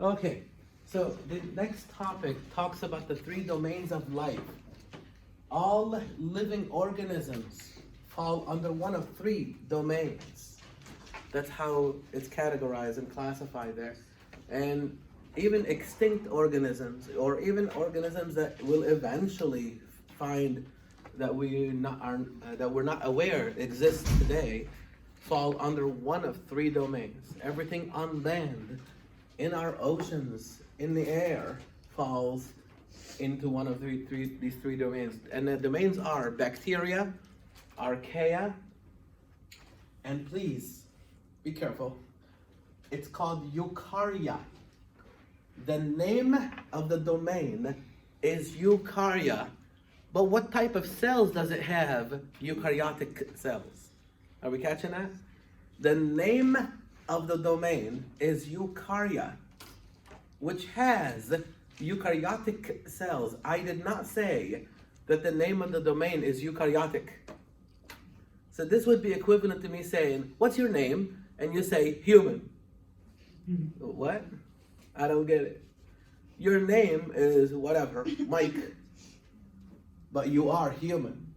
Okay, so the next topic talks about the three domains of life. All living organisms fall under one of three domains. That's how it's categorized and classified there. And even extinct organisms, or even organisms that will eventually find that we're not aware exists today, fall under one of three domains. Everything on land, in our oceans, in the air, falls into one of these three domains. And the domains are bacteria, archaea, and please be careful, it's called eukarya. The name of the domain is eukarya, but what type of cells does it have? Eukaryotic cells. Are we catching that? The name of the domain is eukarya, which has eukaryotic cells. I did not say that the name of the domain is eukaryotic. So this would be equivalent to me saying, what's your name? And you say, human. What? I don't get it. Your name is whatever, Mike, but you are human.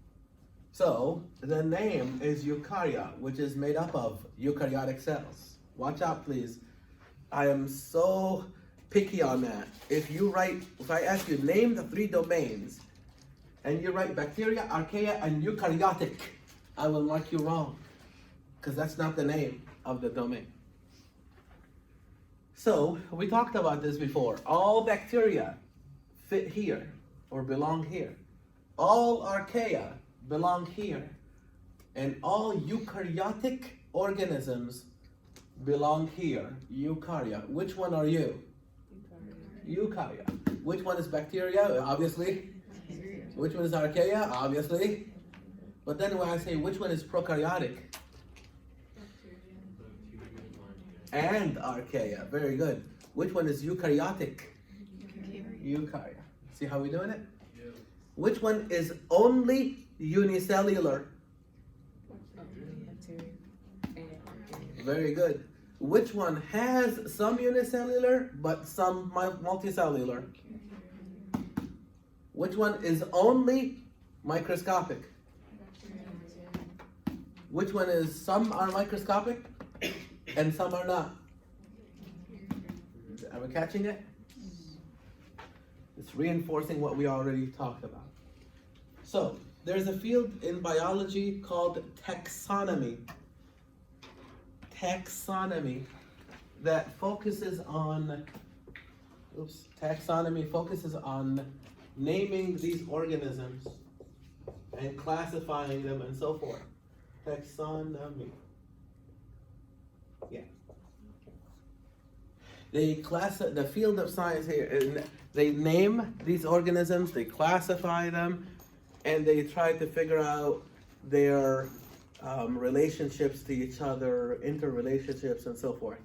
So the name is eukarya, which is made up of eukaryotic cells. Watch out, please. I am so picky on that. If I ask you, name the three domains, and you write bacteria, archaea, and eukaryotic, I will mark you wrong, because that's not the name of the domain. So, we talked about this before. All bacteria fit here, or belong here. All archaea belong here. And all eukaryotic organisms belong here, eukarya. Which one are you? Eukarya. Which one is bacteria? Obviously. Which one is archaea? Obviously. But then when I say which one is prokaryotic? And archaea. Very good. Which one is eukaryotic? Eukarya. See how we're doing it? Yeah. Which one is only unicellular? Very good. Which one has some unicellular but some multicellular? Which one is only microscopic? Which one is some are microscopic and some are not? Are we catching it? It's reinforcing what we already talked about. So, there's a field in biology called taxonomy. Taxonomy that focuses on, taxonomy focuses on naming these organisms and classifying them and so forth. Taxonomy. Yeah. The field of science here, and they name these organisms, they classify them, and they try to figure out their relationships to each other, interrelationships, and so forth,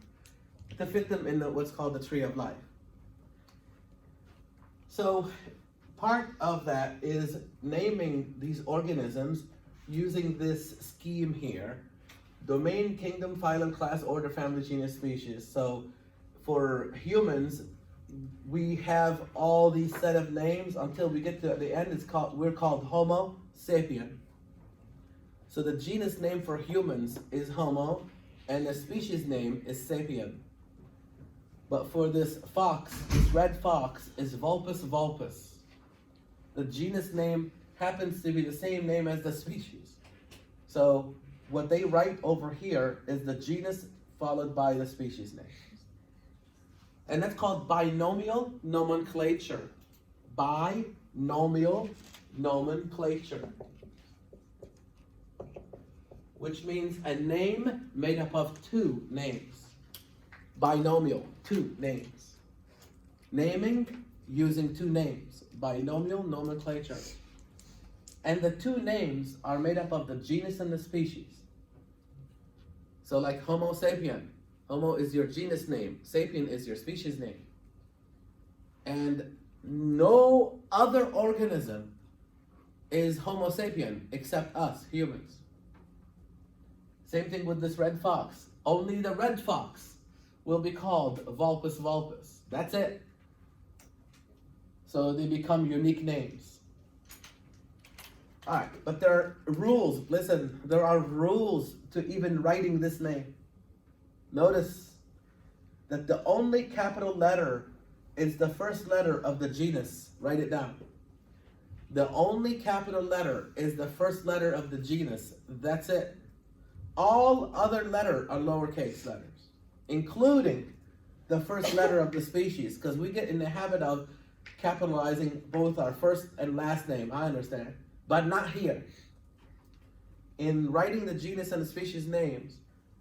to fit them in what's called the tree of life. So, part of that is naming these organisms using this scheme here: domain, kingdom, phylum, class, order, family, genus, species. So, for humans, we have all these set of names until we get to the end. We're called Homo sapien. So the genus name for humans is Homo, and the species name is Sapien. But for this fox, this red fox, is Vulpes vulpes. The genus name happens to be the same name as the species. So what they write over here is the genus followed by the species name. And that's called binomial nomenclature. Binomial nomenclature. Which means a name made up of two names. Binomial, two names. Naming using two names. Binomial nomenclature. And the two names are made up of the genus and the species. So like Homo sapien. Homo is your genus name. Sapien is your species name. And no other organism is Homo sapien except us, humans. Same thing with this red fox. Only the red fox will be called vulpus vulpus. That's it. So they become unique names. All right, but there are rules. Listen, there are rules to even writing this name. Notice that the only capital letter is the first letter of the genus. Write it down. The only capital letter is the first letter of the genus. That's it. All other letters are lowercase letters, including the first letter of the species, because we get in the habit of capitalizing both our first and last name. I understand, but not here. In writing the genus and the species names,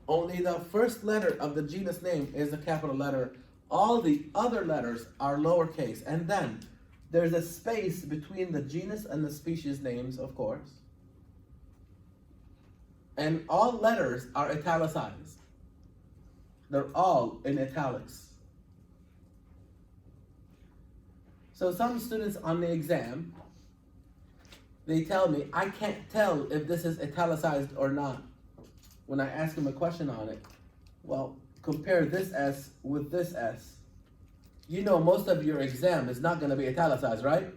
only the first letter of the genus name is a capital letter. All the other letters are lowercase, and then there's a space between the genus and the species names, of course. And all letters are italicized. They're all in italics. So some students on the exam, they tell me, I can't tell if this is italicized or not. When I ask them a question on it, well, compare this S with this S. You know most of your exam is not going to be italicized, right?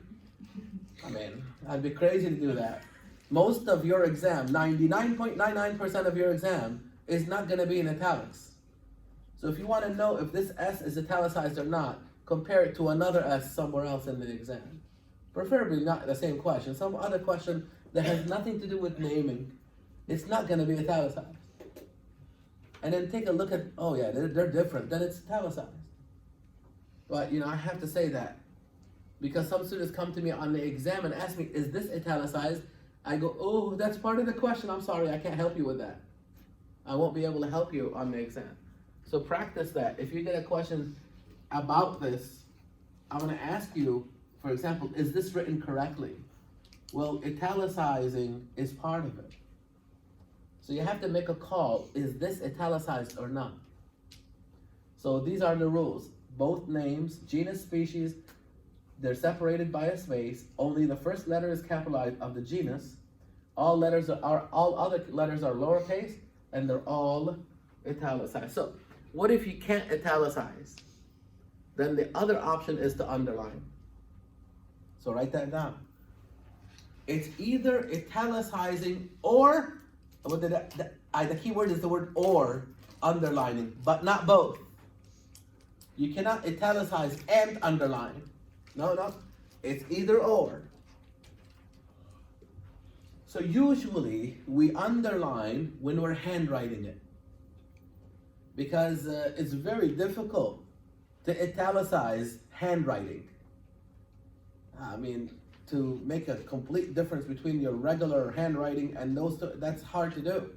I mean, I'd be crazy to do that. Most of your exam, 99.99% of your exam, is not going to be in italics. So if you want to know if this S is italicized or not, compare it to another S somewhere else in the exam. Preferably not the same question. Some other question that has nothing to do with naming. It's not going to be italicized. And then take a look at, oh yeah, they're different. Then it's italicized. But, I have to say that. Because some students come to me on the exam and ask me, is this italicized? I go, oh, that's part of the question. I'm sorry, I can't help you with that. I won't be able to help you on the exam. So practice that. If you get a question about this, I'm going to ask you, for example, is this written correctly? Well, italicizing is part of it. So you have to make a call, is this italicized or not? So these are the rules. Both names, genus, species, they're separated by a space. Only the first letter is capitalized of the genus. All other letters are lowercase, and they're all italicized. So what if you can't italicize? Then the other option is to underline. So write that down. It's either italicizing or, the key word is the word or, underlining, but not both. You cannot italicize and underline. No, it's either or. So usually we underline when we're handwriting it, because it's very difficult to italicize handwriting. I mean, to make a complete difference between your regular handwriting and those two, that's hard to do.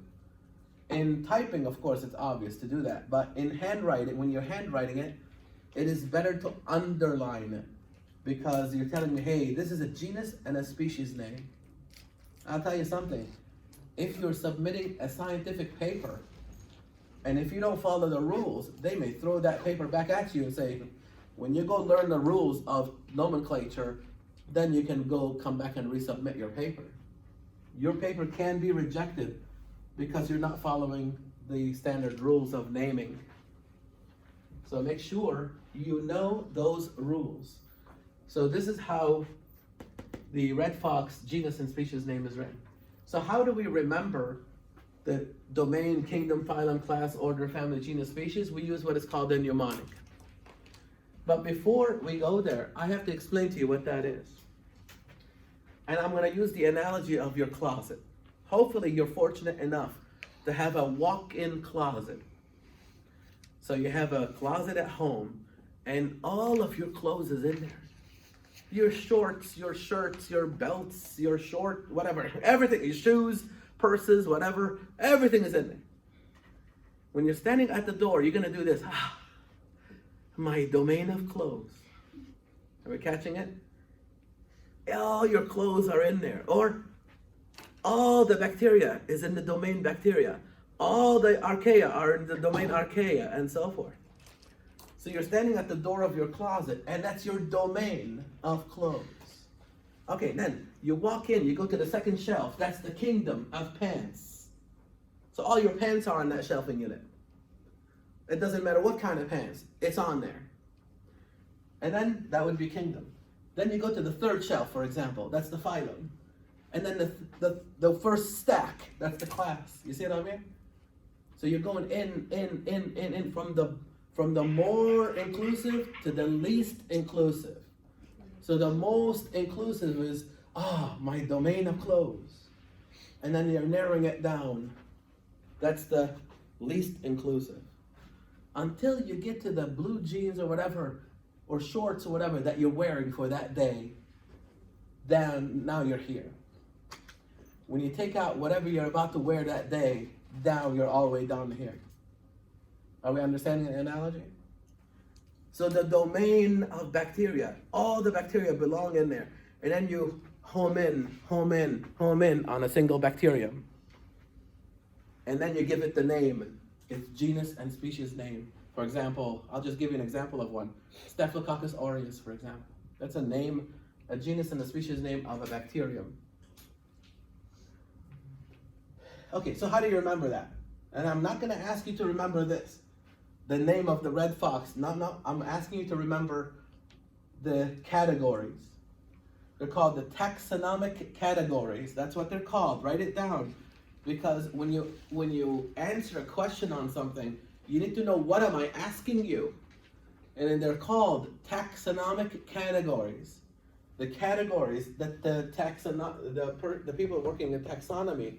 In typing, of course, it's obvious to do that, but in handwriting, when you're handwriting it, it is better to underline it, because you're telling me, hey, this is a genus and a species name. I'll tell you something. If you're submitting a scientific paper, and if you don't follow the rules, they may throw that paper back at you and say, when you go learn the rules of nomenclature, then you can come back and resubmit your paper. Your paper can be rejected because you're not following the standard rules of naming. So make sure you know those rules. So this is how the red fox genus and species name is written. So how do we remember the domain, kingdom, phylum, class, order, family, genus, species? We use what is called a mnemonic. But before we go there, I have to explain to you what that is. And I'm going to use the analogy of your closet. Hopefully you're fortunate enough to have a walk-in closet. So you have a closet at home, and all of your clothes is in there. Your shorts, your shirts, your belts, your whatever, everything, your shoes, purses, whatever, everything is in there. When you're standing at the door, you're going to do this. My domain of clothes. Are we catching it? All your clothes are in there. Or all the bacteria is in the domain bacteria. All the archaea are in the domain archaea, and so forth. So you're standing at the door of your closet, and that's your domain of clothes. Okay, then you walk in, you go to the second shelf. That's the kingdom of pants. So all your pants are on that shelving unit. It doesn't matter what kind of hands, it's on there. And then that would be kingdom. Then you go to the third shelf, for example, that's the phylum. And then the first stack, that's the class. You see what I mean? So you're going in from the more inclusive to the least inclusive. So the most inclusive is, my domain of clothes. And then you're narrowing it down. That's the least inclusive. Until you get to the blue jeans or whatever, or shorts or whatever that you're wearing for that day, then now you're here. When you take out whatever you're about to wear that day, down, you're all the way down to here. Are we understanding the analogy? So the domain of bacteria, all the bacteria belong in there. And then you home in on a single bacterium. And then you give it the name, its genus and species name. For example, I'll just give you an example of one. Staphylococcus aureus, for example. That's a name, a genus and a species name of a bacterium. Okay, so how do you remember that? And I'm not going to ask you to remember this, the name of the red fox. No, I'm asking you to remember the categories. They're called the taxonomic categories. That's what they're called. Write it down. Because when you answer a question on something, you need to know, what am I asking you? And then they're called taxonomic categories. The categories that the people working in taxonomy,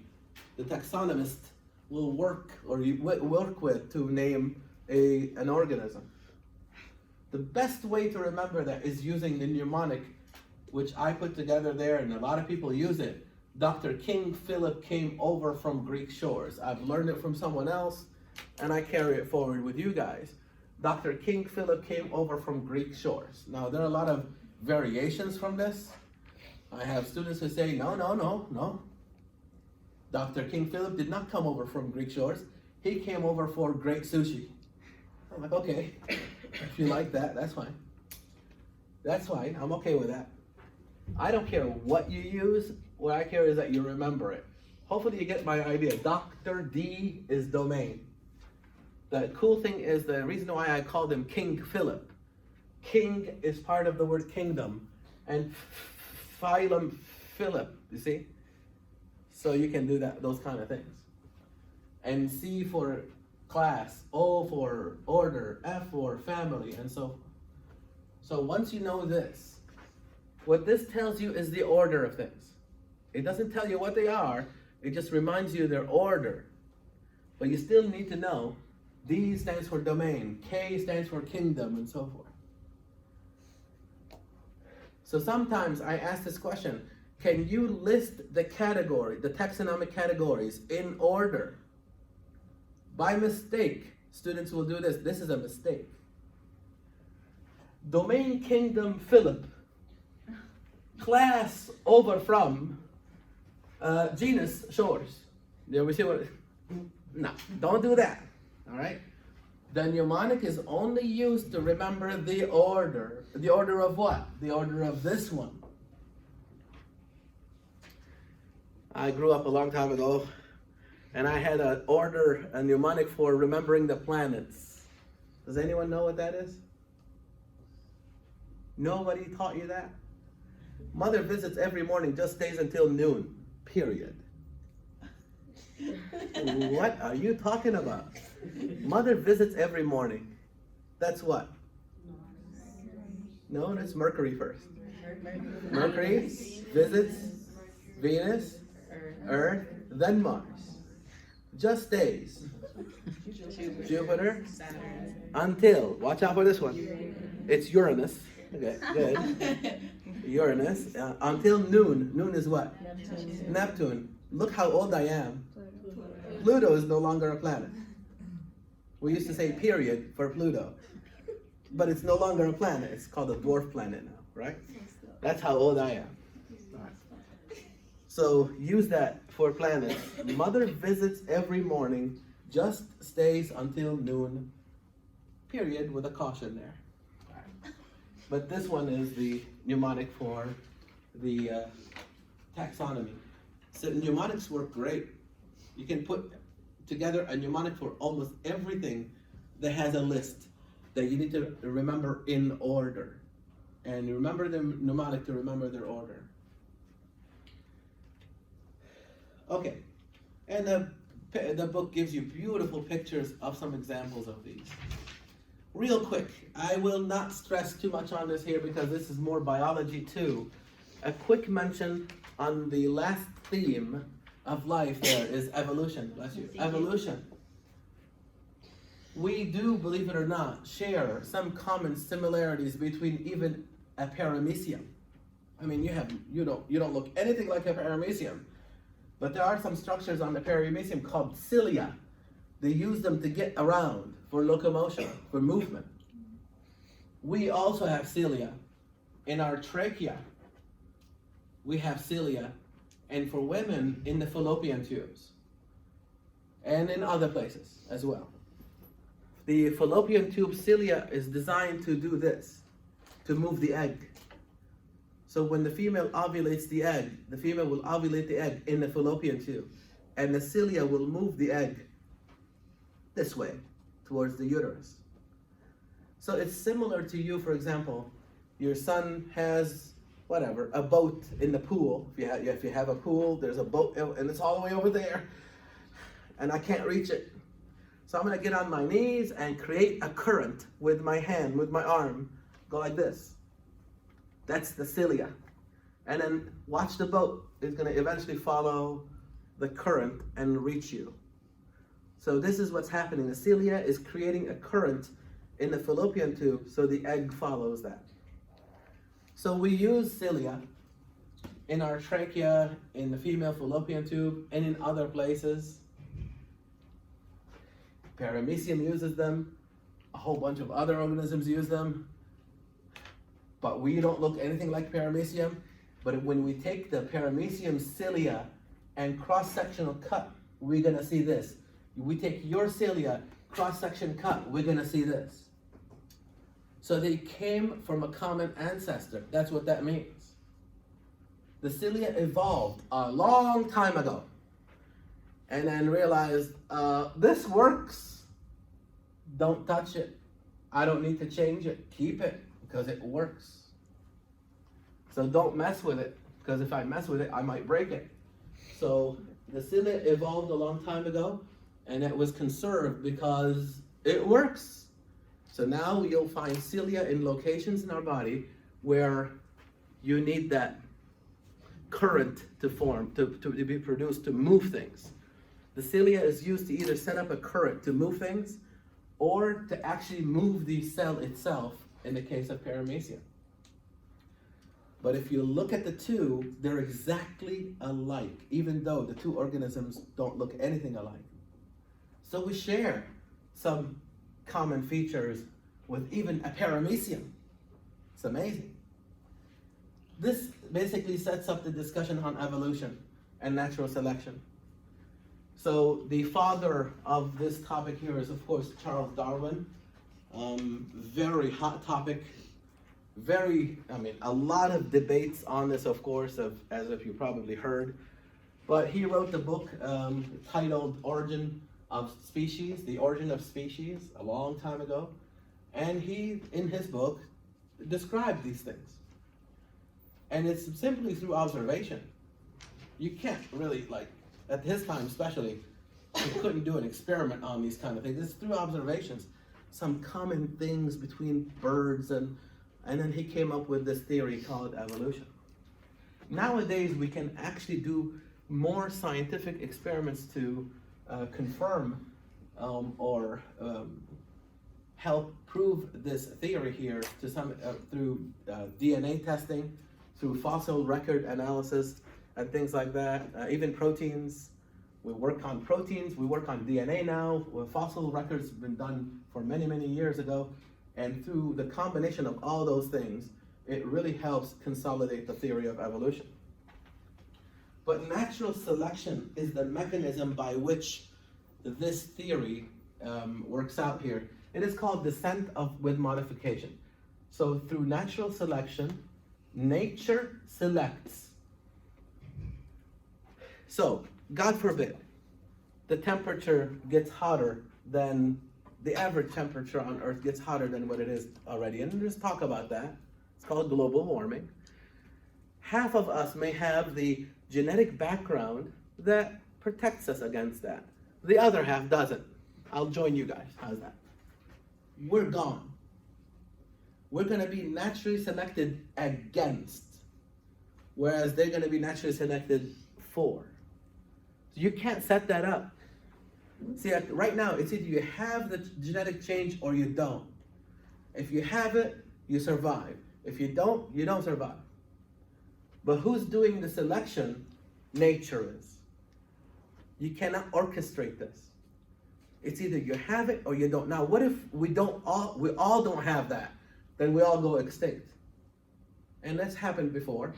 the taxonomist, will work with to name an organism. The best way to remember that is using the mnemonic, which I put together there, and a lot of people use it. Dr. King Philip came over from Greek shores. I've learned it from someone else, and I carry it forward with you guys. Dr. King Philip came over from Greek shores. Now, there are a lot of variations from this. I have students who say, no. Dr. King Philip did not come over from Greek shores. He came over for great sushi. I'm like, okay, if you like that, that's fine. That's fine, I'm okay with that. I don't care what you use. What I care is that you remember it. Hopefully you get my idea. Dr. D is domain. The cool thing is, the reason why I called him King Philip. King is part of the word kingdom, and phylum Philip, you see? So you can do those kind of things. And C for class, O for order, F for family, and so forth. So once you know this, what this tells you is the order of things. It doesn't tell you what they are, it just reminds you their order. But you still need to know, D stands for domain, K stands for kingdom, and so forth. So sometimes I ask this question, can you list the taxonomic categories in order? By mistake, students will do this. This is a mistake. Domain kingdom Philip, class over from genus shores. There we see what? No, don't do that. All right. The mnemonic is only used to remember the order. The order of what? The order of this one. I grew up a long time ago, and I had a mnemonic for remembering the planets. Does anyone know what that is? Nobody taught you that? Mother visits every morning, just stays until noon, period. What are you talking about? Mother visits every morning. That's what? No, that's Mercury first. Mercury visits Venus, Earth, then Mars. Just stays. Jupiter, until, watch out for this one. It's Uranus. Okay, good. Uranus, until noon. Noon is what? Neptune. Look how old I am. Pluto is no longer a planet. We used to say period for Pluto, but it's no longer a planet. It's called a dwarf planet now, right? That's how old I am. So use that for planets. Mother visits every morning, just stays until noon, period, with a caution there. But this one is the mnemonic for the taxonomy. So mnemonics work great. You can put together a mnemonic for almost everything that has a list that you need to remember in order. And you remember the mnemonic to remember their order. Okay, and the book gives you beautiful pictures of some examples of these. Real quick, I will not stress too much on this here because this is more biology too. A quick mention on the last theme of life there is evolution. Bless you. Evolution. We do, believe it or not, share some common similarities between even a paramecium. I mean, you don't look anything like a paramecium, but there are some structures on the paramecium called cilia. They use them to get around for locomotion, for movement. We also have cilia in our trachea. We have cilia, and for women in the fallopian tubes, and in other places as well. The fallopian tube cilia is designed to do this, to move the egg. So when the female ovulates the egg, the female will ovulate the egg in the fallopian tube, and the cilia will move the egg this way, towards the uterus. So it's similar to you, for example, your son has, whatever, a boat in the pool. If you have a pool, there's a boat, and it's all the way over there, and I can't reach it. So I'm gonna get on my knees and create a current with my hand, with my arm, go like this. That's the cilia. And then watch the boat. It's gonna eventually follow the current and reach you. So this is what's happening. The cilia is creating a current in the fallopian tube, so the egg follows that. So we use cilia in our trachea, in the female fallopian tube, and in other places. Paramecium uses them. A whole bunch of other organisms use them. But we don't look anything like paramecium. But when we take the paramecium cilia and cross-sectional cut, we're gonna see this. We take your cilia, cross-section cut, we're gonna see this. So they came from a common ancestor. That's what that means. The cilia evolved a long time ago and then realized, this works. Don't touch it. I don't need to change it. Keep it because it works. So don't mess with it, because if I mess with it, I might break it. So the cilia evolved a long time ago, and it was conserved because it works. So now you'll find cilia in locations in our body where you need that current to form, to be produced, to move things. The cilia is used to either set up a current to move things or to actually move the cell itself in the case of paramecium. But if you look at the two, they're exactly alike, even though the two organisms don't look anything alike. So we share some common features with even a paramecium. It's amazing. This basically sets up the discussion on evolution and natural selection. So the father of this topic here is, of course, Charles Darwin. Very hot topic. A lot of debates on this, of course, as if you probably heard. But he wrote the book titled Origin of Species, The Origin of Species, a long time ago. And he, in his book, described these things. And it's simply through observation. You can't really, at his time especially, you couldn't do an experiment on these kind of things. It's through observations. Some common things between birds, and then he came up with this theory called evolution. Nowadays, we can actually do more scientific experiments to confirm or help prove this theory here to some through DNA testing, through fossil record analysis, and things like that. Even proteins. We work on proteins. We work on DNA now. Fossil records have been done for many, many years ago. And through the combination of all those things, it really helps consolidate the theory of evolution. But natural selection is the mechanism by which this theory works out here. It is called descent with modification. So through natural selection, nature selects. So, God forbid, the temperature gets hotter than the average temperature on Earth gets hotter than what it is already. And just talk about that. It's called global warming. Half of us may have the genetic background that protects us against that. The other half doesn't. I'll join you guys. How's that? We're gone. We're going to be naturally selected against, whereas they're going to be naturally selected for. So you can't set that up. See, right now, it's either you have the genetic change or you don't. If you have it, you survive. If you don't survive. But who's doing the selection? Nature is. You cannot orchestrate this. It's either you have it or you don't. Now, what if we all don't have that? Then we all go extinct. And that's happened before.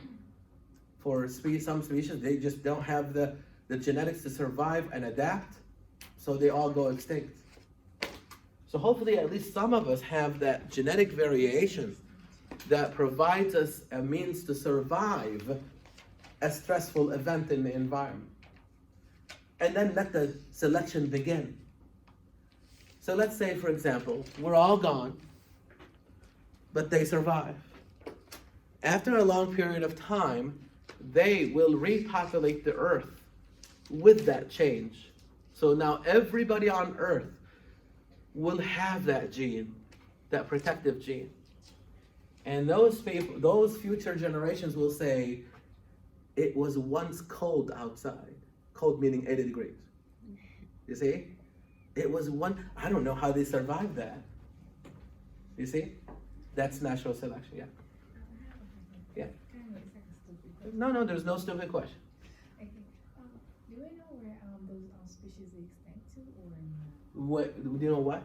For some species, they just don't have the genetics to survive and adapt, so they all go extinct. So hopefully at least some of us have that genetic variation that provides us a means to survive a stressful event in the environment. And then let the selection begin. So let's say, for example, we're all gone, but they survive. After a long period of time, they will repopulate the earth with that change. So now everybody on earth will have that gene, that protective gene. And those people, those future generations will say, it was once cold outside. Cold meaning 80 degrees. You see? It was I don't know how they survived that. You see? That's natural selection, yeah. Yeah. No, there's no stupid question. Okay. Do we know where those species are extinct to, or not? What, do you know what?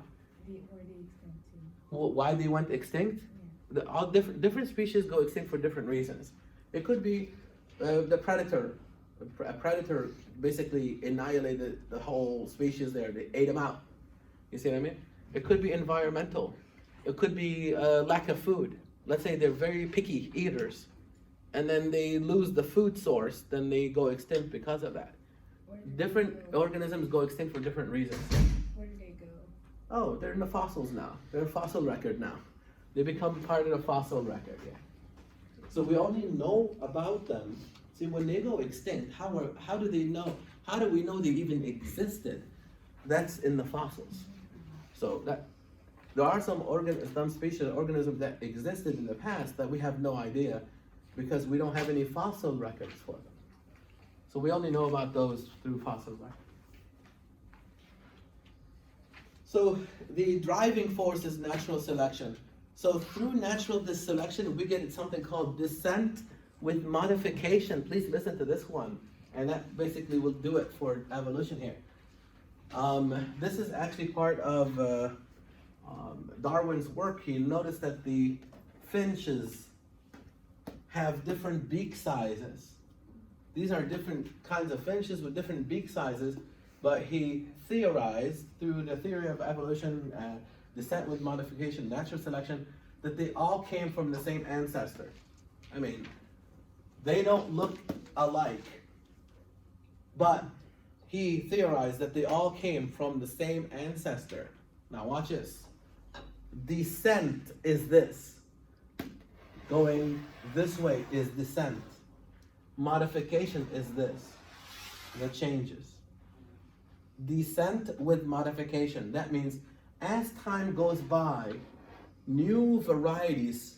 Where they extinct to? Why they went extinct? Yeah. All different species go extinct for different reasons. It could be the predator. A predator basically annihilated the whole species there. They ate them out. You see what I mean? It could be environmental. It could be lack of food. Let's say they're very picky eaters, and then they lose the food source, then they go extinct because of that. Different organisms go extinct for different reasons. Where do they go? Oh, they're in the fossils now. They're a fossil record now. They become part of the fossil record, yeah. So we only know about them. See, when they go extinct, how do they know? How do we know they even existed? That's in the fossils. So there are some species of organisms that existed in the past that we have no idea because we don't have any fossil records for them. So we only know about those through fossil records. So the driving force is natural selection. So through natural selection, we get something called descent with modification. Please listen to this one. And that basically will do it for evolution here. This is actually part of Darwin's work. He noticed that the finches have different beak sizes. These are different kinds of finches with different beak sizes, but he theorized through the theory of evolution, descent with modification, natural selection, that they all came from the same ancestor. I mean, they don't look alike, but he theorized that they all came from the same ancestor. Now watch this. Descent is this. Going this way is descent. Modification is this. The changes. Descent with modification. That means as time goes by, new varieties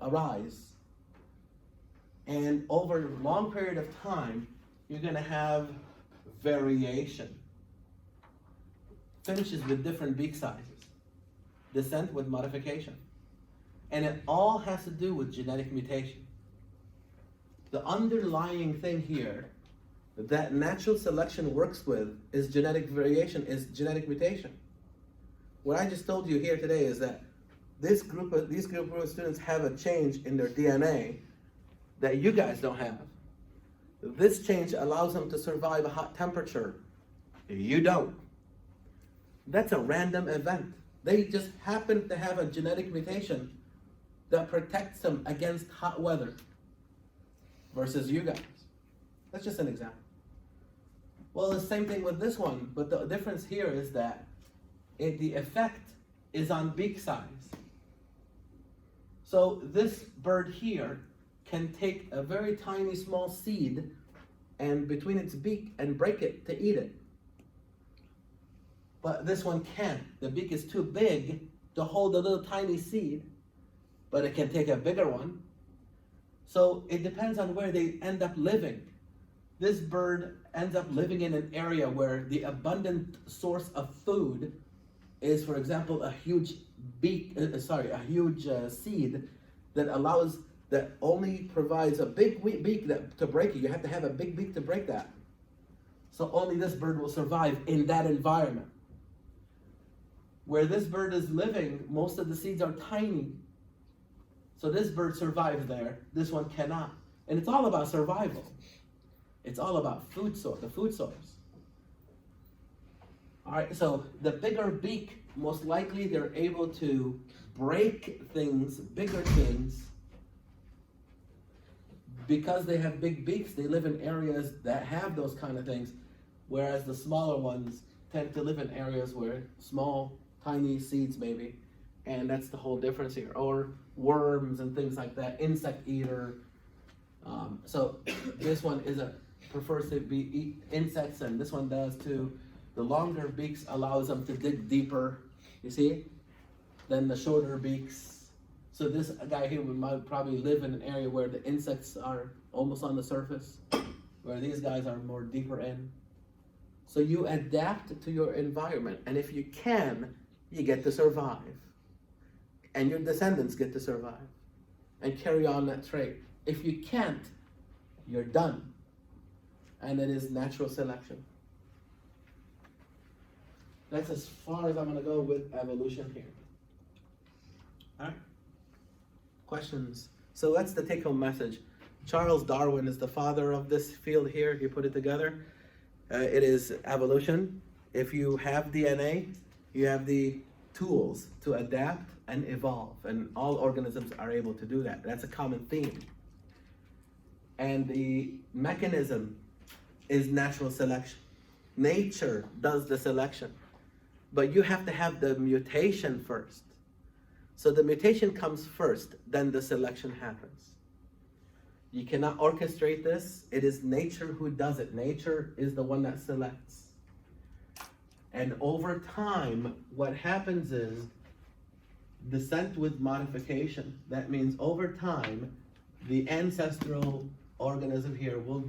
arise. And over a long period of time, you're going to have variation. Finches with different beak sizes. Descent with modification. And it all has to do with genetic mutation. The underlying thing here that natural selection works with is genetic variation, is genetic mutation. What I just told you here today is that these group of students have a change in their DNA that you guys don't have. This change allows them to survive a hot temperature. You don't. That's a random event. They just happen to have a genetic mutation that protects them against hot weather versus you guys. That's just an example. Well, the same thing with this one, but the difference here is that the effect is on beak size. So this bird here can take a very tiny small seed and between its beak and break it to eat it. But this one can't. The beak is too big to hold a little tiny seed, but it can take a bigger one. So it depends on where they end up living. This bird ends up living in an area where the abundant source of food is, for example, a huge seed that only provides a big beak to break it. You have to have a big beak to break that. So only this bird will survive in that environment. Where this bird is living, most of the seeds are tiny. So this bird survives there, this one cannot. And it's all about survival. It's all about the food source. All right, so the bigger beak, most likely they're able to break things, bigger things. Because they have big beaks, they live in areas that have those kind of things, whereas the smaller ones tend to live in areas where small, tiny seeds maybe, and that's the whole difference here. Or worms and things like that, insect eater. So this one prefers to eat insects, and this one does too. The longer beaks allows them to dig deeper, you see, than the shorter beaks. So this guy here might probably live in an area where the insects are almost on the surface, where these guys are more deeper in. So you adapt to your environment, and if you can, you get to survive. And your descendants get to survive and carry on that trait. If you can't, you're done. And it is natural selection. That's as far as I'm gonna go with evolution here. All right. Questions? So that's the take-home message. Charles Darwin is the father of this field here. He put it together. It is evolution. If you have DNA, you have the tools to adapt and evolve, and all organisms are able to do that. That's a common theme. And the mechanism is natural selection. Nature does the selection, but you have to have the mutation first. So the mutation comes first, then the selection happens. You cannot orchestrate this. It is nature who does it. Nature is the one that selects. And over time, what happens is descent with modification. That means over time, the ancestral organism here will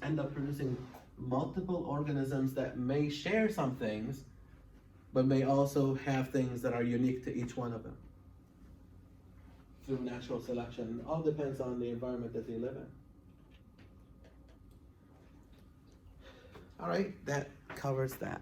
end up producing multiple organisms that may share some things, but may also have things that are unique to each one of them through natural selection. It all depends on the environment that they live in. All right, that covers that.